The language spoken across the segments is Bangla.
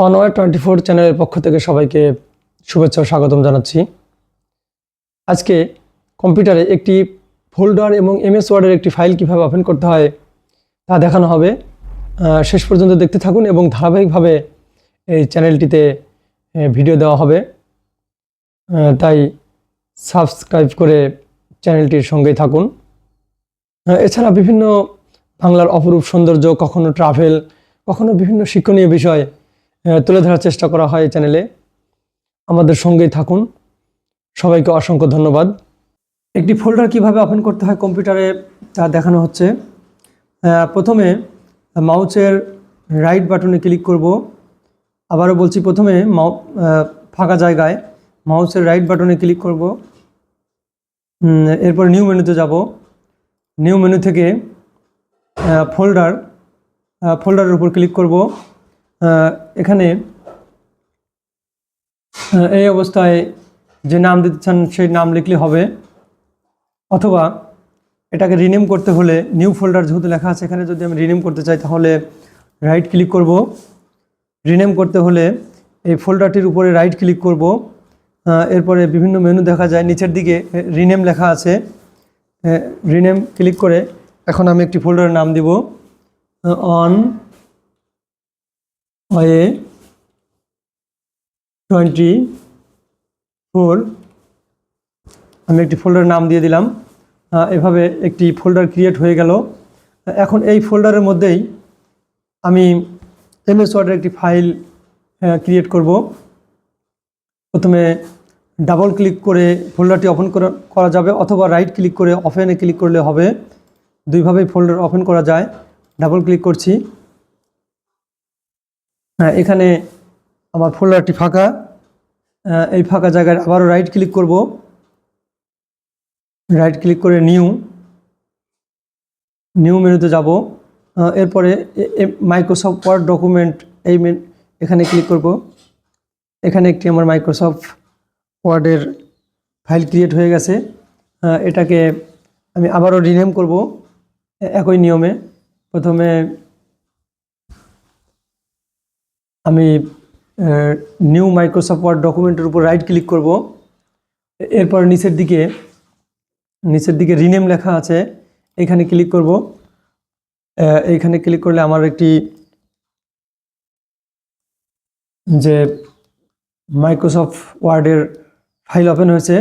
অনওয়ার 24 চ্যানেলের পক্ষ থেকে সবাইকে শুভেচ্ছা ও স্বাগতম জানাচ্ছি। আজকে কম্পিউটারে একটি ফোল্ডার এবং এমএস ওয়ার্ডের একটি ফাইল কিভাবে ওপেন করতে হয় তা দেখানো হবে। শেষ পর্যন্ত দেখতে থাকুন এবং ধারাবাহিকভাবে এই চ্যানেলটিতে ভিডিও দেওয়া হবে, তাই সাবস্ক্রাইব করে চ্যানেলটির সঙ্গেই থাকুন। এছাড়া বিভিন্ন বাংলার অপরূপ সৌন্দর্য, কখনো ট্রাভেল, কখনো বিভিন্ন শিক্ষণীয় বিষয় তুলে ধরার চেষ্টা করা হয় এই চ্যানেলে। আমাদের সঙ্গেই থাকুন। সবাইকে অসংখ্য ধন্যবাদ। একটি ফোল্ডার কিভাবে ওপেন করতে হয় কম্পিউটারে তা দেখানো হচ্ছে। প্রথমে মাউসের রাইট বাটনে ক্লিক করব। আবারও বলছি, প্রথমে ফাঁকা জায়গায় মাউসের রাইট বাটনে ক্লিক করব। এরপর নিউ মেনুতে যাব। নিউ মেনু থেকে ফোল্ডারের উপর ক্লিক করব। এখানে এই অবস্থায় যে নাম দিতে চান সেই নাম লিখলে হবে, অথবা এটাকে রিনেম করতে হলে নিউ ফোল্ডার যেহেতু লেখা আছে, এখানে যদি আমি রিনেম করতে চাই তাহলে রাইট ক্লিক করব। রিনেম করতে হলে এই ফোল্ডারটির উপরে রাইট ক্লিক করব। এরপরে বিভিন্ন মেনু দেখা যায়, নিচের দিকে রিনেম লেখা আছে। রিনেম ক্লিক করে এখন আমি একটি ফোল্ডারের নাম দিব, অন ওয়ে 24। আমি একটি ফোল্ডারের নাম দিয়ে দিলাম। এভাবে একটি ফোল্ডার ক্রিয়েট হয়ে গেল। এখন এই ফোল্ডারের মধ্যেই আমি এমএস ওয়ার্ডের একটি ফাইল ক্রিয়েট করব। প্রথমে ডাবল ক্লিক করে ফোল্ডারটি ওপেন করা যাবে, অথবা রাইট ক্লিক করে ওপেনে ক্লিক করলে হবে। দুইভাবেই ফোল্ডার ওপেন করা যায়। ডাবল ক্লিক করছি। এখানে আমার ফোল্ডারটি ফাঁকা। এই ফাঁকা জায়গায় আবারও রাইট ক্লিক করব। রাইট ক্লিক করে নিউ মেনুতে যাব। এরপরে মাইক্রোসফট ওয়ার্ড ডকুমেন্ট এখানে ক্লিক করব। এখানে একটি আমার মাইক্রোসফট ওয়ার্ডের ফাইল ক্রিয়েট হয়ে গেছে। এটাকে আমি আবারও রিনেম করব একই নিয়মে। প্রথমে আমি নিউ মাইক্রোসফট ওয়ার্ড ডকুমেন্টের উপর রাইট ক্লিক করব। এরপর নিচের দিকে রিনেম লেখা আছে, এখানে ক্লিক করব। এইখানে ক্লিক করলে আমার একটি যে মাইক্রোসফট ওয়ার্ডের ফাইল ওপেন হয়েছে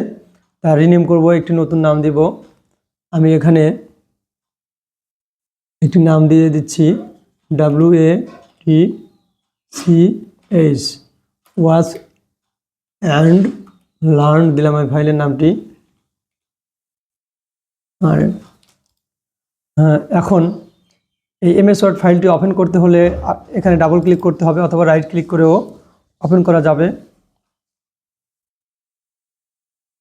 তা রিনেম করব, একটি নতুন নাম দিব। আমি এখানে একটি নাম দিয়ে দিচ্ছি, WATCH ওয়াচ অ্যান্ড লার্ন দিলাম এই ফাইলের নামটি। আর এখন এই এমএস ওয়ার্ড ফাইলটি ওপেন করতে হলে এখানে ডাবল ক্লিক করতে হবে, অথবা রাইট ক্লিক করেও ওপেন করা যাবে।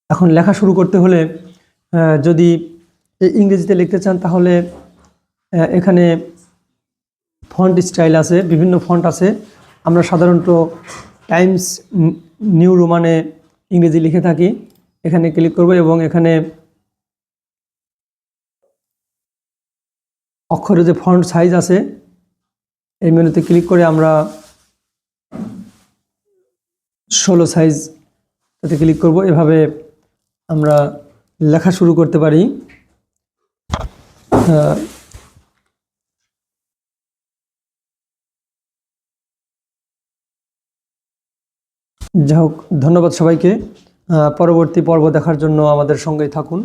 এখন লেখা শুরু করতে হলে যদি ইংরেজিতে লিখতে চান তাহলে এখানে ফন্ট স্টাইল আছে, বিভিন্ন ফন্ট আছে। আমরা সাধারণত টাইমস নিউ রোমানে ইংরেজি লিখে থাকি। এখানে ক্লিক করব এবং এখানে অক্ষরের যে ফন্ট সাইজ আছে এই মেনুতে ক্লিক করে আমরা 16 সাইজ তাতে ক্লিক করব। এভাবে আমরা লেখা শুরু করতে পারি। যাই হোক, ধন্যবাদ সবাইকে। পরবর্তী পর্ব দেখার জন্য আমাদের সঙ্গেই থাকুন।